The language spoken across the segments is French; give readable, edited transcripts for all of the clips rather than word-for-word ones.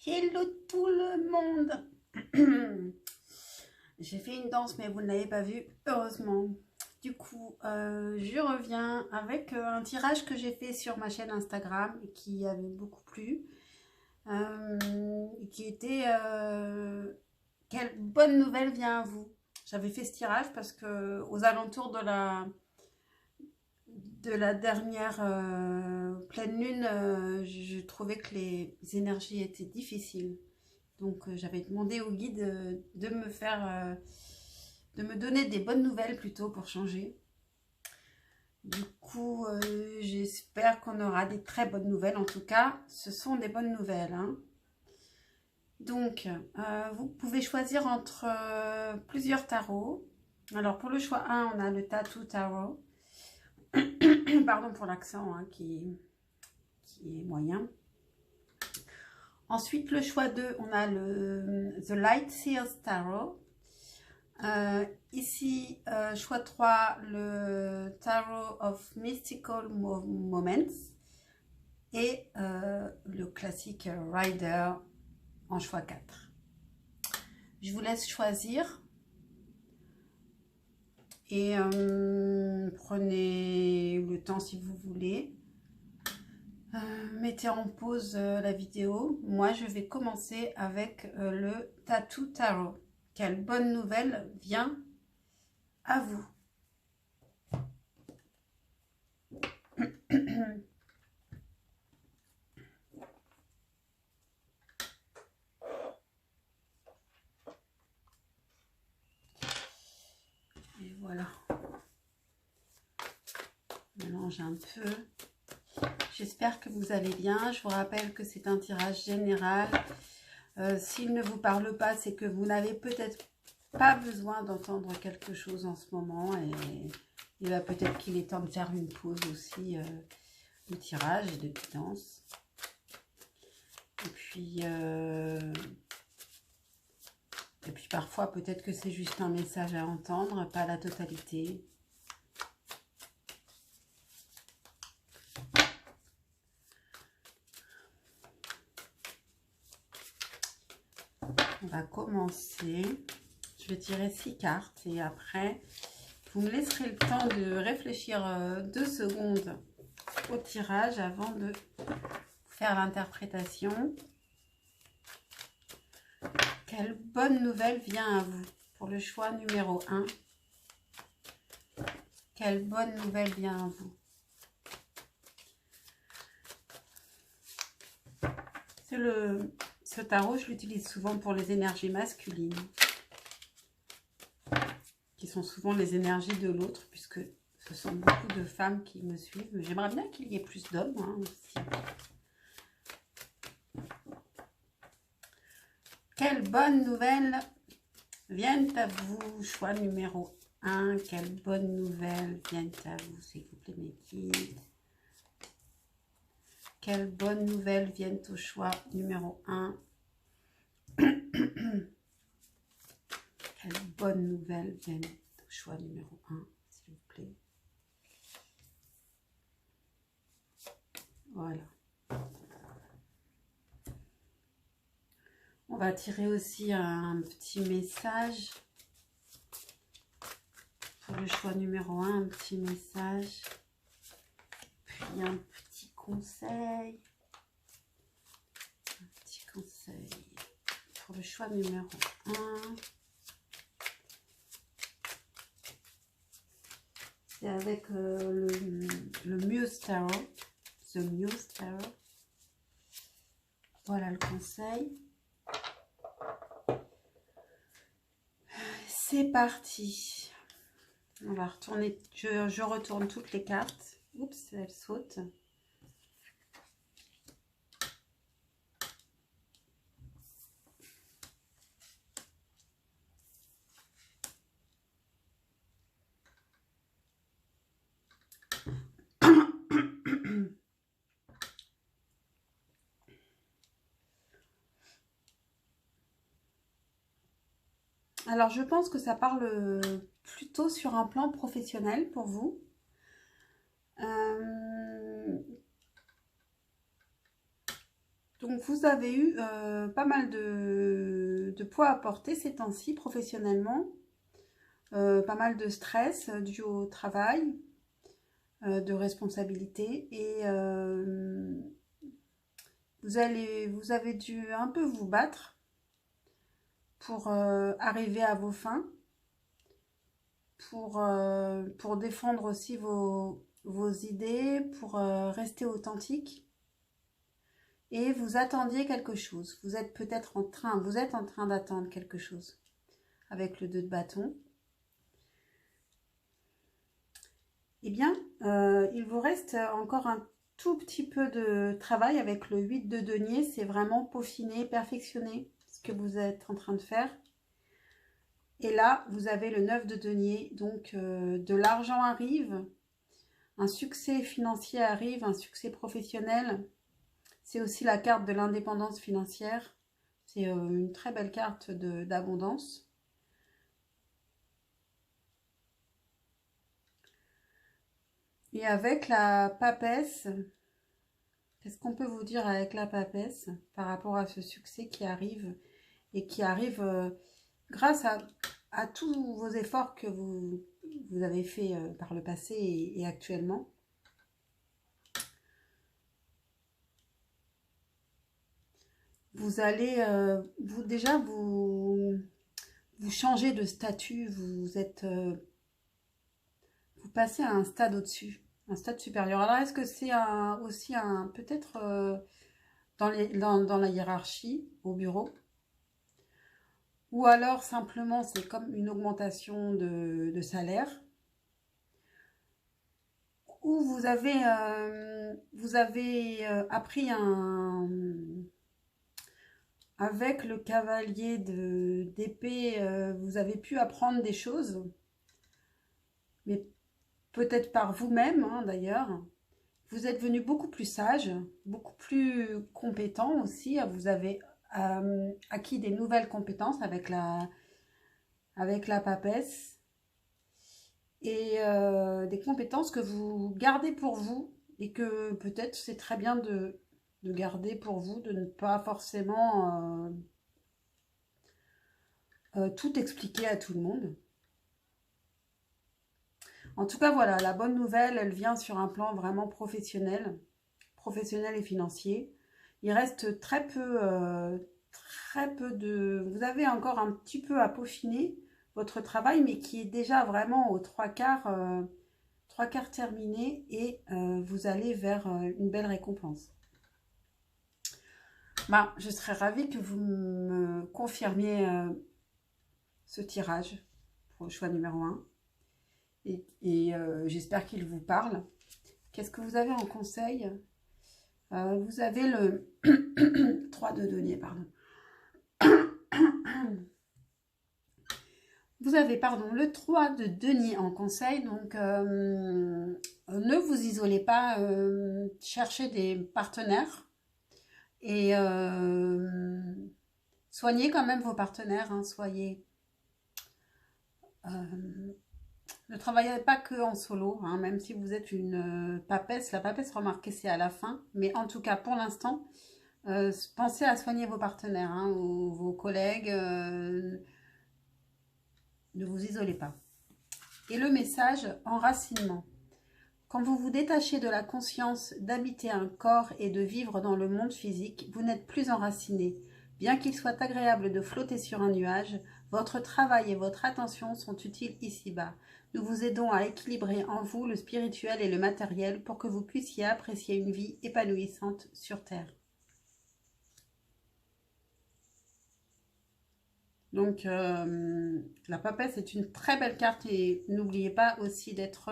Hello tout le monde. J'ai fait une danse mais vous ne l'avez pas vue, heureusement. Du coup, je reviens avec un tirage que j'ai fait sur ma chaîne Instagram et qui avait beaucoup plu. Qui était quelle bonne nouvelle vient à vous. J'avais fait ce tirage parce que aux alentours de la dernière pleine lune, je trouvais que les énergies étaient difficiles. Donc j'avais demandé au guide de me donner des bonnes nouvelles plutôt pour changer. Du coup, j'espère qu'on aura des très bonnes nouvelles. En tout cas, ce sont des bonnes nouvelles, hein. Donc, vous pouvez choisir entre plusieurs tarots. Alors, pour le choix 1, on a le Tattoo Tarot. Pardon pour l'accent, hein, qui est moyen. Ensuite, le choix 2, on a le The Light Seers Tarot. Ici, choix 3, le Tarot of Mystical Moments. Et le classique Rider en choix 4. Je vous laisse choisir. Et prenez le temps si vous voulez. Mettez en pause la vidéo. Moi, je vais commencer avec le Tattoo Tarot. Quelle bonne nouvelle vient à vous. Et voilà. Mélange un peu. J'espère que vous allez bien. Je vous rappelle que c'est un tirage général. S'il ne vous parle pas, c'est que vous n'avez peut-être pas besoin d'entendre quelque chose en ce moment. Et il va peut-être qu'il est temps de faire une pause aussi de tirage et de guidance. Et puis parfois, peut-être que c'est juste un message à entendre, pas la totalité. On va commencer. Je vais tirer 6 cartes et après, vous me laisserez le temps de réfléchir 2 secondes au tirage avant de faire l'interprétation. Quelle bonne nouvelle vient à vous pour le choix numéro 1? Quelle bonne nouvelle vient à vous? Ce tarot, je l'utilise souvent pour les énergies masculines, qui sont souvent les énergies de l'autre, puisque ce sont beaucoup de femmes qui me suivent. J'aimerais bien qu'il y ait plus d'hommes aussi. Quelle bonne nouvelle viennent à vous? Choix numéro 1. Quelle bonne nouvelle viennent à vous, s'il vous plaît, mes guides? Quelles bonnes nouvelles viennent au choix numéro 1? Quelles bonnes nouvelles viennent au choix numéro 1, s'il vous plaît? Voilà. On va tirer aussi un petit message. Pour le choix numéro 1, un petit message. Puis un petit conseil. Un petit conseil. Pour le choix numéro 1. C'est avec le Muse Tarot. The Muse Tarot. Voilà le conseil. C'est parti. On va retourner. Je retourne toutes les cartes. Oups, elles sautent. Alors, je pense que ça parle plutôt sur un plan professionnel pour vous. Donc, vous avez eu pas mal de poids à porter ces temps-ci professionnellement. Pas mal de stress dû au travail, de responsabilité. Et vous avez dû un peu vous battre pour arriver à vos fins, pour défendre aussi vos idées, pour rester authentique. Et vous attendiez quelque chose. Vous êtes peut-être vous êtes en train d'attendre quelque chose avec le 2 de bâton. Eh bien, il vous reste encore un tout petit peu de travail avec le 8 de denier. C'est vraiment peaufiner, perfectionner ce que vous êtes en train de faire. Et là, vous avez le 9 de denier. Donc, de l'argent arrive, un succès financier arrive, un succès professionnel. C'est aussi la carte de l'indépendance financière. C'est une très belle carte d'abondance. Et avec la papesse, qu'est-ce qu'on peut vous dire avec la papesse par rapport à ce succès qui arrive et qui arrive grâce à tous vos efforts que vous avez fait par le passé et actuellement. Vous allez vous changez de statut, vous passez à un stade au-dessus, un stade supérieur. Alors est-ce que c'est aussi peut-être dans la hiérarchie au bureau, ou alors simplement c'est comme une augmentation de salaire, ou vous avez appris avec le cavalier d'épée, vous avez pu apprendre des choses, mais peut-être par vous-même d'ailleurs. Vous êtes devenu beaucoup plus sage, beaucoup plus compétent aussi. Vous avez acquis des nouvelles compétences avec la papesse. Et des compétences que vous gardez pour vous. Et que peut-être c'est très bien de garder pour vous, de ne pas forcément tout expliquer à tout le monde. En tout cas, voilà, la bonne nouvelle, elle vient sur un plan vraiment professionnel et financier. Il reste très peu de... Vous avez encore un petit peu à peaufiner votre travail, mais qui est déjà vraiment aux trois quarts terminé, et vous allez vers une belle récompense. Bah, je serais ravie que vous me confirmiez ce tirage pour le choix numéro 1. Et j'espère qu'il vous parle. Qu'est-ce que vous avez en conseil? Vous avez le 3 de denier, pardon. Vous avez, pardon, le 3 de denier en conseil. Donc, ne vous isolez pas. Cherchez des partenaires. Et soignez quand même vos partenaires. Soyez... ne travaillez pas que en solo, même si vous êtes une papesse. La papesse, remarquez, c'est à la fin. Mais en tout cas, pour l'instant, pensez à soigner vos partenaires, ou vos collègues. Ne vous isolez pas. Et le message, enracinement. Quand vous vous détachez de la conscience d'habiter un corps et de vivre dans le monde physique, vous n'êtes plus enraciné. Bien qu'il soit agréable de flotter sur un nuage, votre travail et votre attention sont utiles ici-bas. Nous vous aidons à équilibrer en vous le spirituel et le matériel pour que vous puissiez apprécier une vie épanouissante sur Terre. Donc, la papesse est une très belle carte, et n'oubliez pas aussi d'être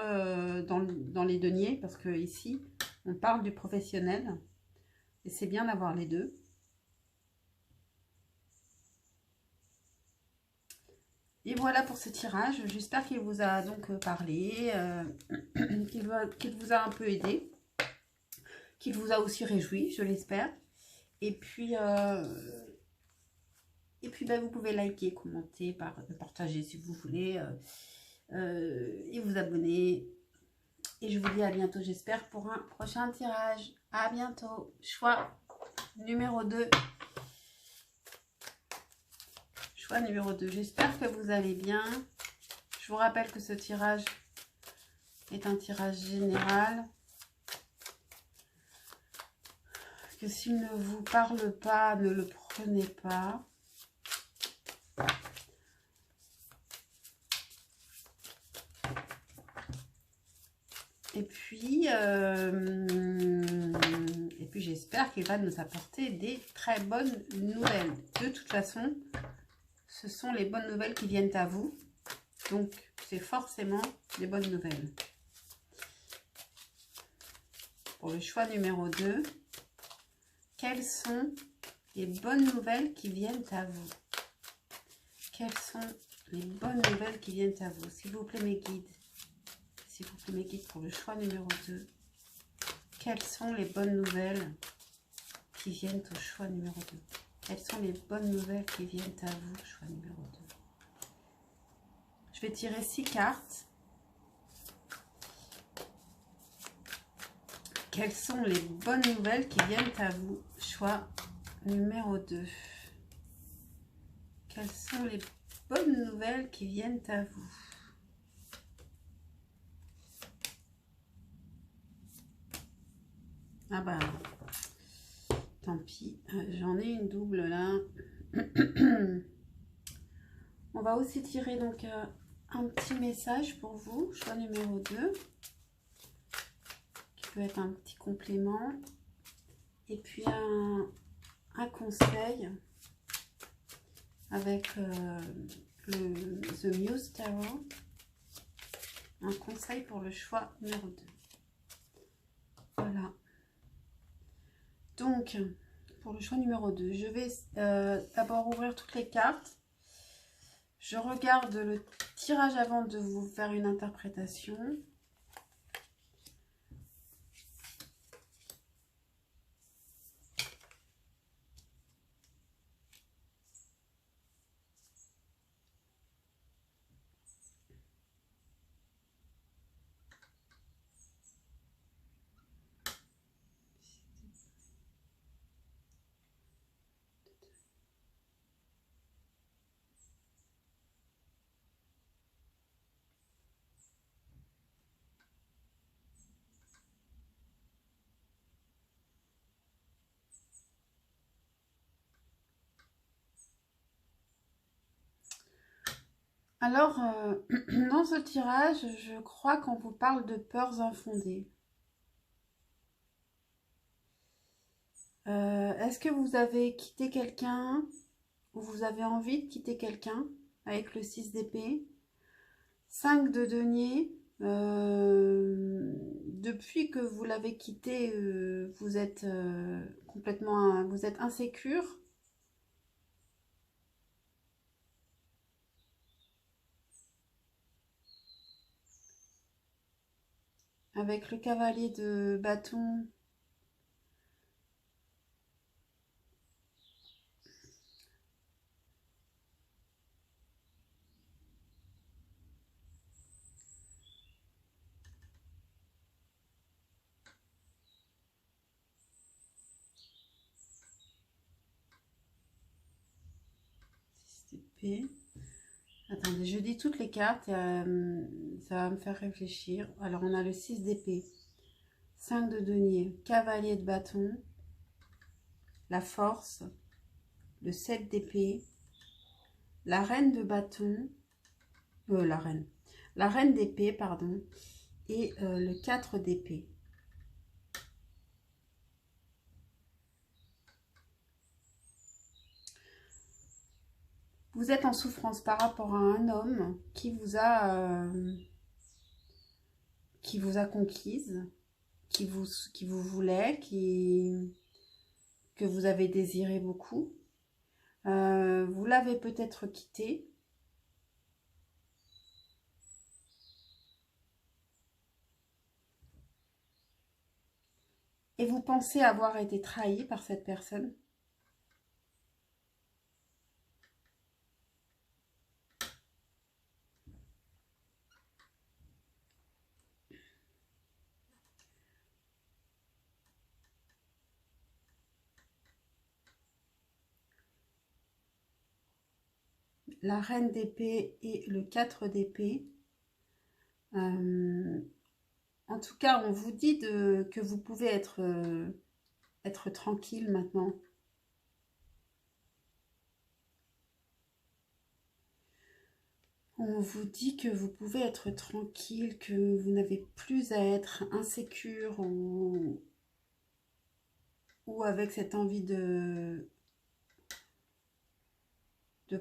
dans les deniers, parce que ici, on parle du professionnel, et c'est bien d'avoir les deux. Et voilà pour ce tirage. J'espère qu'il vous a donc parlé, qu'il vous a un peu aidé, qu'il vous a aussi réjoui, je l'espère. Et puis... vous pouvez liker, commenter, partager si vous voulez, et vous abonner. Et je vous dis à bientôt, j'espère, pour un prochain tirage. À bientôt. Choix numéro 2. Choix numéro 2. J'espère que vous allez bien. Je vous rappelle que ce tirage est un tirage général. Que s'il ne vous parle pas, ne le prenez pas. Et puis j'espère qu'il va nous apporter des très bonnes nouvelles. De toute façon, ce sont les bonnes nouvelles qui viennent à vous. Donc, c'est forcément des bonnes nouvelles. Pour le choix numéro 2, quelles sont les bonnes nouvelles qui viennent à vous? Quelles sont les bonnes nouvelles qui viennent à vous? S'il vous plaît, mes guides. S'il vous plaît, mes guides, pour le choix numéro 2. Quelles sont les bonnes nouvelles qui viennent au choix numéro 2? Quelles sont les bonnes nouvelles qui viennent à vous, choix numéro 2? Je vais tirer 6 cartes. Quelles sont les bonnes nouvelles qui viennent à vous, choix numéro 2? Quelles sont les bonnes nouvelles qui viennent à vous? Ah bah, tant pis, j'en ai une double là. On va aussi tirer donc un petit message pour vous, choix numéro 2, qui peut être un petit complément. Et puis un conseil avec le The Muse Tarot. Un conseil pour le choix numéro 2. Voilà. Donc, pour le choix numéro 2, je vais d'abord ouvrir toutes les cartes. Je regarde le tirage avant de vous faire une interprétation. Alors, dans ce tirage, je crois qu'on vous parle de peurs infondées. Est-ce que vous avez quitté quelqu'un ou vous avez envie de quitter quelqu'un avec le 6 d'épée? 5 de denier. Depuis que vous l'avez quitté, vous êtes complètement, vous êtes insécure. Avec le cavalier de bâton. Attendez, je dis toutes les cartes, ça va me faire réfléchir. Alors, on a le 6 d'épée, 5 de denier, cavalier de bâton, la force, le 7 d'épée, la reine de bâton, la reine d'épée, pardon, et le 4 d'épée. Vous êtes en souffrance par rapport à un homme qui vous a conquise, qui vous voulait, que vous avez désiré beaucoup. Vous l'avez peut-être quitté. Et vous pensez avoir été trahi par cette personne. la reine d'épée et le 4 d'épée. En tout cas, on vous dit que vous pouvez être tranquille maintenant. On vous dit que vous pouvez être tranquille, que vous n'avez plus à être insécure ou avec cette envie de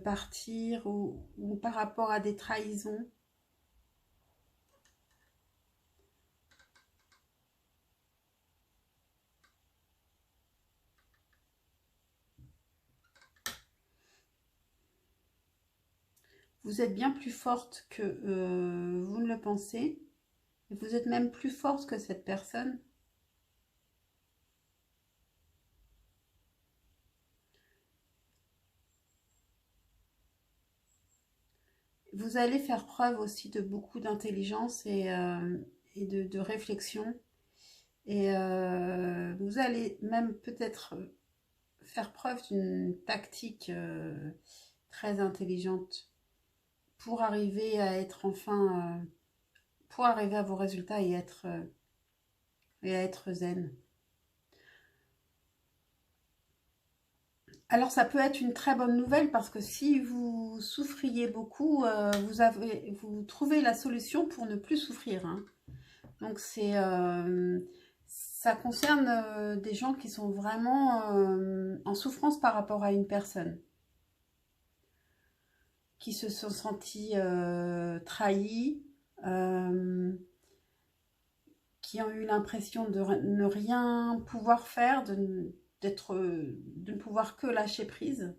partir ou par rapport à des trahisons. Vous êtes bien plus forte que vous ne le pensez. Et vous êtes même plus forte que cette personne. Vous allez faire preuve aussi de beaucoup d'intelligence et de réflexion. Et vous allez même peut-être faire preuve d'une tactique très intelligente pour arriver à être enfin, pour arriver à vos résultats et à être zen. Alors ça peut être une très bonne nouvelle parce que si vous souffriez beaucoup, vous trouvez la solution pour ne plus souffrir, hein. Donc ça concerne des gens qui sont vraiment en souffrance par rapport à une personne, qui se sont sentis trahis, qui ont eu l'impression de ne rien pouvoir faire, de ne pouvoir que lâcher prise.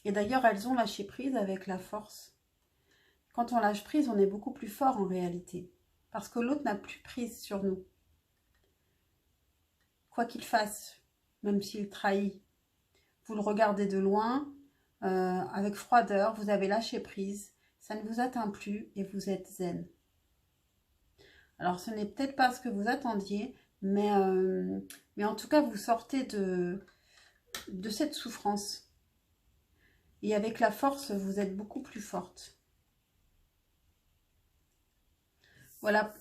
Et d'ailleurs, elles ont lâché prise avec la force. Quand on lâche prise, on est beaucoup plus fort en réalité. Parce que l'autre n'a plus prise sur nous. Quoi qu'il fasse, même s'il trahit, vous le regardez de loin, avec froideur, vous avez lâché prise, ça ne vous atteint plus et vous êtes zen. Alors ce n'est peut-être pas ce que vous attendiez, mais en tout cas vous sortez de cette souffrance. Et avec la force, vous êtes beaucoup plus forte. Voilà,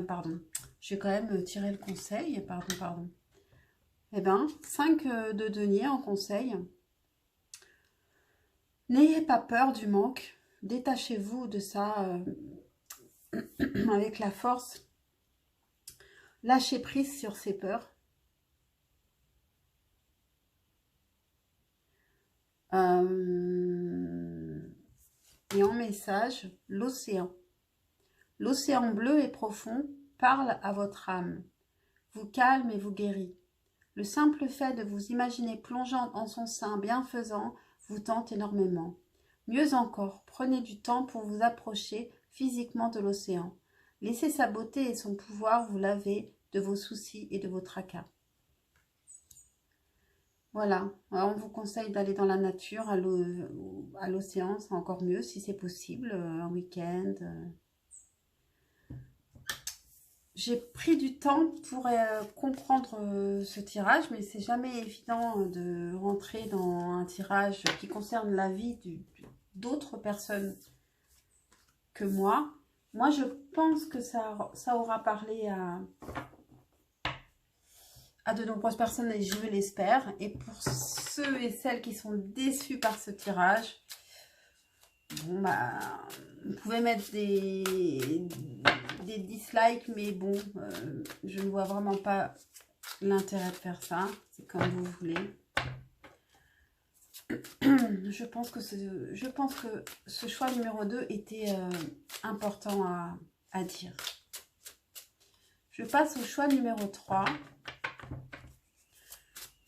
pardon, je vais quand même tirer le conseil, pardon. Eh bien, 5 de denier en conseil. N'ayez pas peur du manque, détachez-vous de ça avec la force. Lâchez prise sur ces peurs. Et en message, l'océan. L'océan bleu et profond parle à votre âme, vous calme et vous guérit. Le simple fait de vous imaginer plongeant en son sein bienfaisant vous tente énormément. Mieux encore, prenez du temps pour vous approcher physiquement de l'océan. Laissez sa beauté et son pouvoir vous laver de vos soucis et de vos tracas. Voilà, alors on vous conseille d'aller dans la nature, à l'océan, c'est encore mieux si c'est possible, un week-end. J'ai pris du temps pour comprendre ce tirage, mais c'est jamais évident de rentrer dans un tirage qui concerne la vie d'autres personnes que moi. Moi, je pense que ça aura parlé à de nombreuses personnes et je l'espère. Et pour ceux et celles qui sont déçus par ce tirage, bon bah, vous pouvez mettre des dislikes, mais bon, je ne vois vraiment pas l'intérêt de faire ça. C'est comme vous voulez. Je pense que ce choix numéro 2 était important à dire. Je passe au choix numéro 3.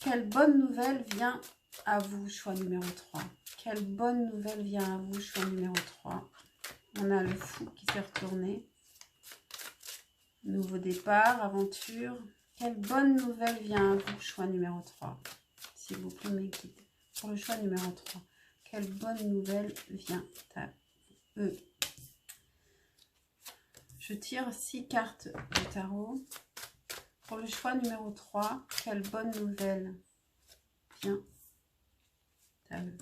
Quelle bonne nouvelle vient à vous, choix numéro 3? Quelle bonne nouvelle vient à vous, choix numéro 3? On a le fou qui s'est retourné. Nouveau départ, aventure. Quelle bonne nouvelle vient à vous, choix numéro 3? S'il vous plaît, mes guides. Pour le choix numéro 3, quelle bonne nouvelle vient à eux? Je tire 6 cartes du tarot. Pour le choix numéro 3, quelle bonne nouvelle vient à eux?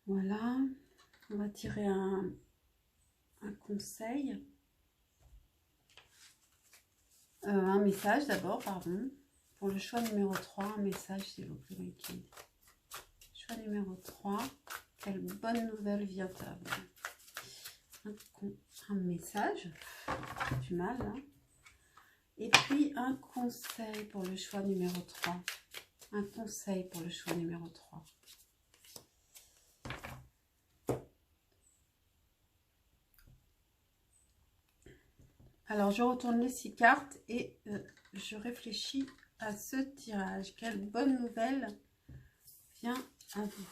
Voilà, on va tirer un conseil. Un message d'abord, pardon. Pour le choix numéro 3, un message s'il vous plaît, Mickey. Choix numéro 3, quelle bonne nouvelle vient à vous? Un message, du mal, hein. Et puis un conseil pour le choix numéro 3. Un conseil pour le choix numéro 3. Alors, je retourne les 6 cartes et je réfléchis à ce tirage. Quelle bonne nouvelle vient à vous?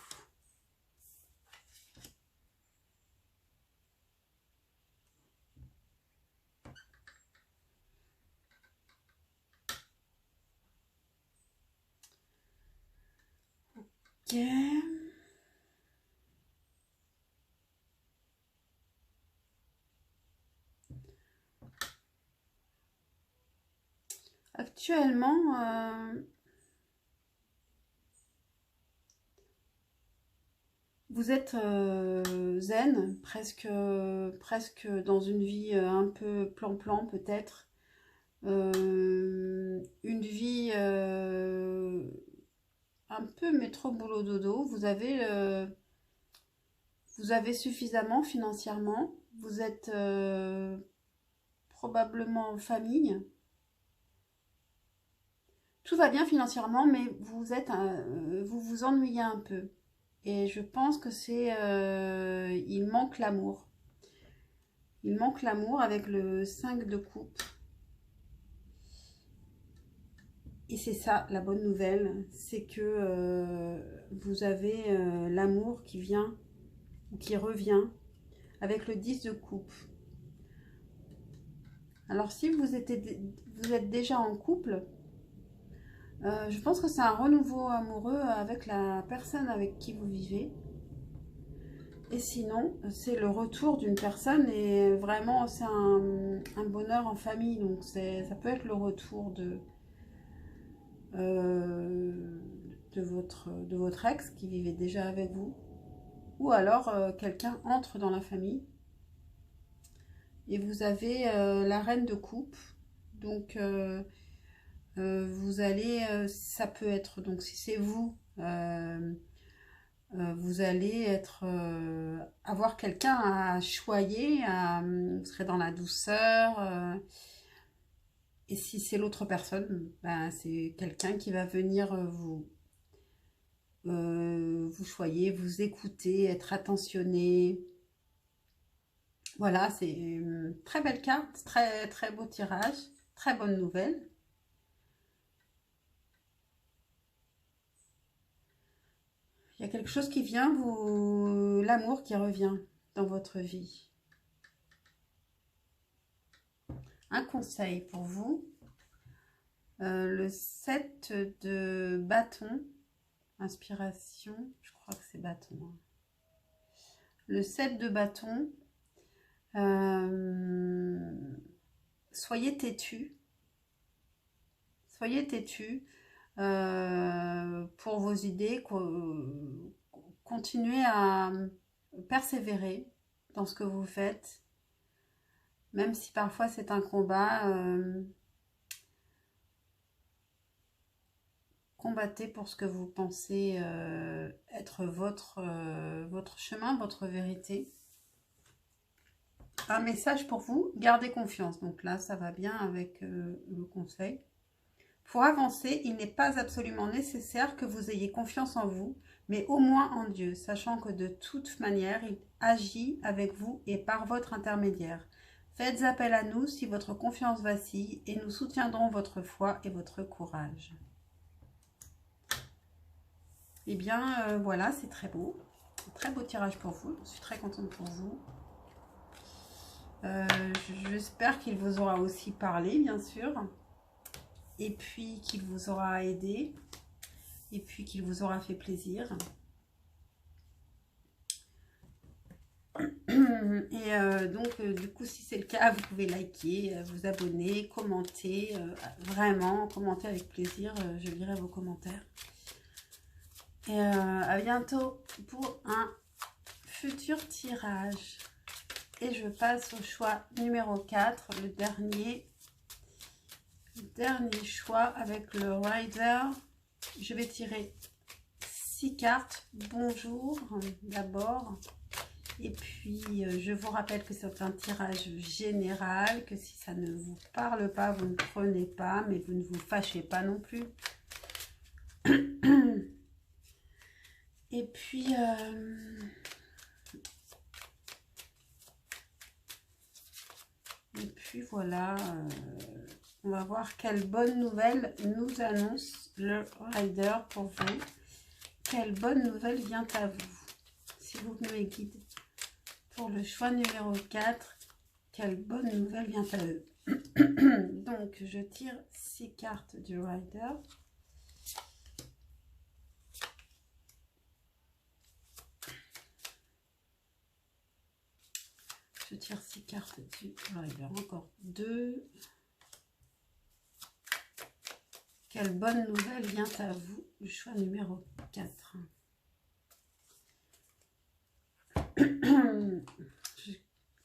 Ok. Actuellement, vous êtes zen, presque dans une vie un peu plan-plan peut-être. Une vie un peu métro boulot dodo. Vous avez suffisamment financièrement. Vous êtes probablement en famille. Tout va bien financièrement, mais vous vous ennuyez un peu. Et je pense que il manque l'amour. Il manque l'amour avec le 5 de coupe. Et c'est ça, la bonne nouvelle, c'est que vous avez l'amour qui vient ou qui revient avec le 10 de coupe. Alors si vous êtes déjà en couple, je pense que c'est un renouveau amoureux avec la personne avec qui vous vivez. Et sinon, c'est le retour d'une personne et vraiment c'est un bonheur en famille. Donc ça peut être le retour de votre ex qui vivait déjà avec vous. Ou alors quelqu'un entre dans la famille. Et vous avez la reine de coupe. Donc vous allez, ça peut être, donc si c'est vous, vous allez avoir quelqu'un à choyer, vous serez dans la douceur. Et si c'est l'autre personne, ben, c'est quelqu'un qui va venir vous choyer, vous écouter, être attentionné. Voilà, c'est une très belle carte, très, très beau tirage, très bonne nouvelle. Il y a quelque chose qui vient, l'amour qui revient dans votre vie. Un conseil pour vous, le 7 de bâton, inspiration, je crois que c'est bâton. Hein. Le 7 de bâton, soyez têtu. Soyez têtu pour vos idées. Continuez à persévérer dans ce que vous faites. Même si parfois c'est un combat, combattez pour ce que vous pensez être votre chemin, votre vérité. Un message pour vous, gardez confiance. Donc là, ça va bien avec le conseil. Pour avancer, il n'est pas absolument nécessaire que vous ayez confiance en vous, mais au moins en Dieu, sachant que de toute manière, il agit avec vous et par votre intermédiaire. Faites appel à nous si votre confiance vacille et nous soutiendrons votre foi et votre courage. Eh bien, voilà, c'est très beau. Très beau tirage pour vous. Je suis très contente pour vous. J'espère qu'il vous aura aussi parlé, bien sûr. Et puis qu'il vous aura aidé. Et puis qu'il vous aura fait plaisir. Et donc, du coup, si c'est le cas, vous pouvez liker, vous abonner, commenter. Vraiment, commenter avec plaisir. Je lirai vos commentaires. Et à bientôt pour un futur tirage. Et je passe au choix numéro 4, le dernier choix avec le Rider. Je vais tirer 6 cartes. Bonjour d'abord. Et puis, je vous rappelle que c'est un tirage général, que si ça ne vous parle pas, vous ne prenez pas, mais vous ne vous fâchez pas non plus. Et puis, voilà, on va voir quelle bonne nouvelle nous annonce le Rider pour vous. Quelle bonne nouvelle vient à vous, si vous me guidez. Pour le choix numéro 4, quelle bonne nouvelle vient à eux. Donc, je tire 6 cartes du Rider. Je tire 6 cartes du Rider. Encore 2. Quelle bonne nouvelle vient à vous, le choix numéro 4.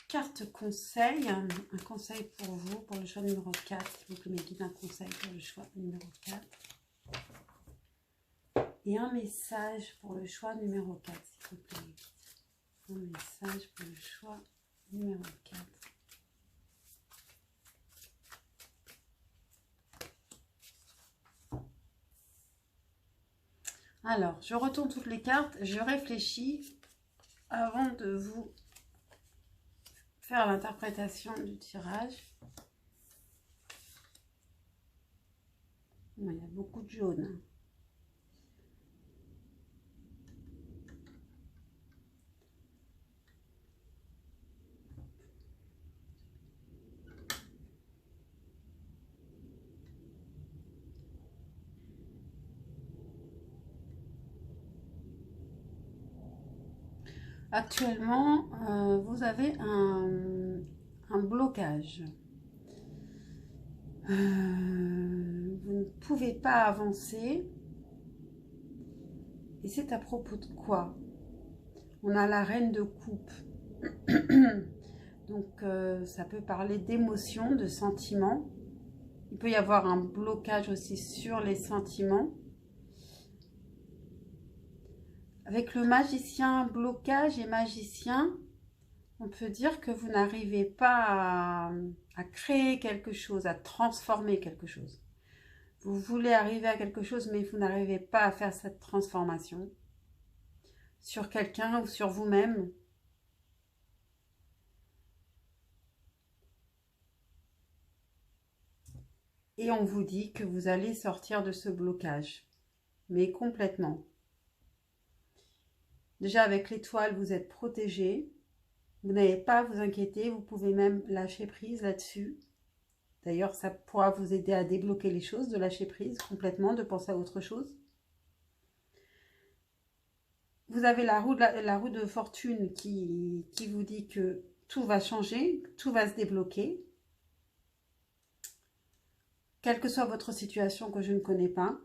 Carte conseil, un conseil pour vous, pour le choix numéro 4. S'il vous plaît, me guide un conseil pour le choix numéro 4. Et un message pour le choix numéro 4, s'il vous plaît. Un message pour le choix numéro 4. Alors, je retourne toutes les cartes, je réfléchis avant de vous faire l'interprétation du tirage. Il y a beaucoup de jaune. Actuellement, vous avez un blocage. Vous ne pouvez pas avancer. Et c'est à propos de quoi? On a la reine de coupe. Donc, ça peut parler d'émotions, de sentiments. Il peut y avoir un blocage aussi sur les sentiments. Avec le magicien, blocage et magicien, on peut dire que vous n'arrivez pas à créer quelque chose, à transformer quelque chose. Vous voulez arriver à quelque chose, mais vous n'arrivez pas à faire cette transformation sur quelqu'un ou sur vous-même. Et on vous dit que vous allez sortir de ce blocage, mais complètement. Déjà avec l'étoile, vous êtes protégé. Vous n'avez pas à vous inquiéter, vous pouvez même lâcher prise là-dessus. D'ailleurs, ça pourra vous aider à débloquer les choses, de lâcher prise complètement, de penser à autre chose. Vous avez la roue de fortune qui vous dit que tout va changer, tout va se débloquer. Quelle que soit votre situation que je ne connais pas.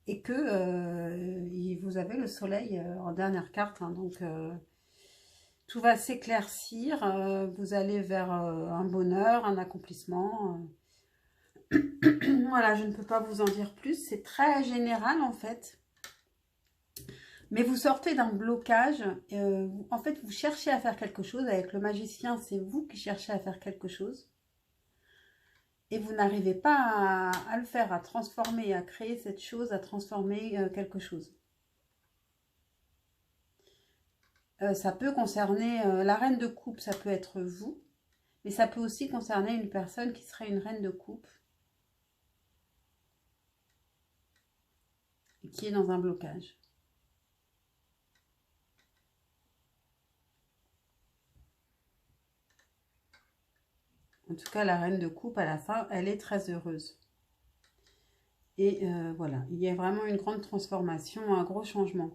Et que vous avez le soleil en dernière carte. Hein, donc, tout va s'éclaircir. Vous allez vers un bonheur, un accomplissement. Voilà, je ne peux pas vous en dire plus. C'est très général en fait. Mais vous sortez d'un blocage. En fait, vous cherchez à faire quelque chose. Avec le magicien, c'est vous qui cherchez à faire quelque chose. Et vous n'arrivez pas à le faire, à transformer, à créer cette chose, à transformer quelque chose. Ça peut concerner la reine de coupe, ça peut être vous. Mais ça peut aussi concerner une personne qui serait une reine de coupe. Et qui est dans un blocage. En tout cas, la reine de coupe, à la fin, elle est très heureuse. Et voilà, il y a vraiment une grande transformation, un gros changement.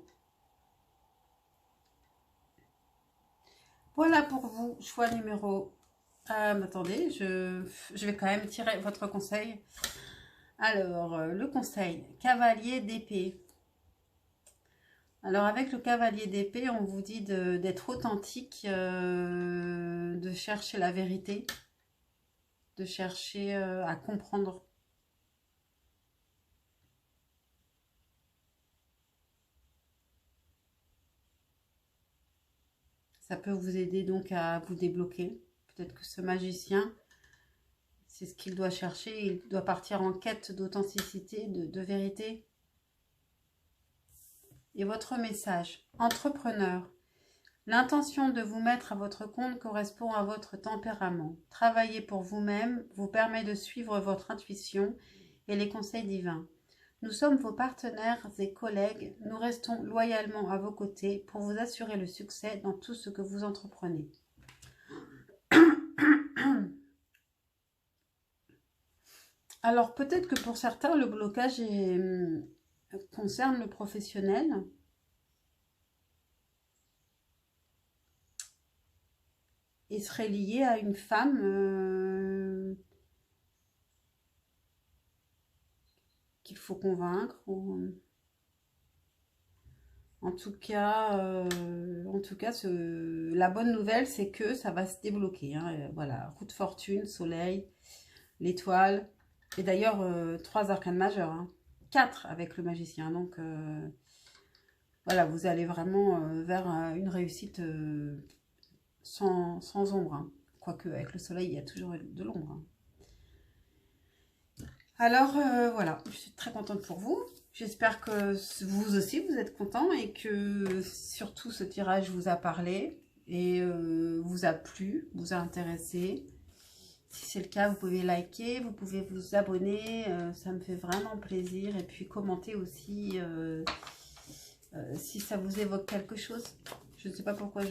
Voilà pour vous, choix numéro... attendez, je vais quand même tirer votre conseil. Alors, le conseil, cavalier d'épée. Alors, avec le cavalier d'épée, on vous dit d'être authentique, de chercher la vérité, de chercher à comprendre. Ça peut vous aider donc à vous débloquer. Peut-être que ce magicien, c'est ce qu'il doit chercher. Il doit partir en quête d'authenticité, de vérité. Et votre message, entrepreneur. L'intention de vous mettre à votre compte correspond à votre tempérament. Travailler pour vous-même vous permet de suivre votre intuition et les conseils divins. Nous sommes vos partenaires et collègues. Nous restons loyalement à vos côtés pour vous assurer le succès dans tout ce que vous entreprenez. Alors peut-être que pour certains, le blocage concerne le professionnel. Et serait lié à une femme qu'il faut convaincre. En tout cas, la bonne nouvelle, c'est que ça va se débloquer. Hein. Voilà, roue de fortune, soleil, l'étoile. Et d'ailleurs, 3 arcanes majeures. Hein. 4 avec le magicien. Donc, voilà, vous allez vraiment vers une réussite sans ombre. Hein. Quoique, avec le soleil, il y a toujours de l'ombre. Hein. Alors, voilà, je suis très contente pour vous. J'espère que vous aussi, vous êtes contents et que surtout ce tirage vous a parlé et vous a plu, vous a intéressé. Si c'est le cas, vous pouvez liker, vous pouvez vous abonner, ça me fait vraiment plaisir. Et puis commenter aussi si ça vous évoque quelque chose. Je ne sais pas pourquoi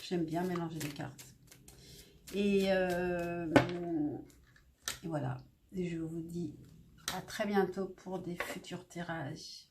j'aime bien mélanger les cartes. Et voilà, et je vous dis à très bientôt pour des futurs tirages.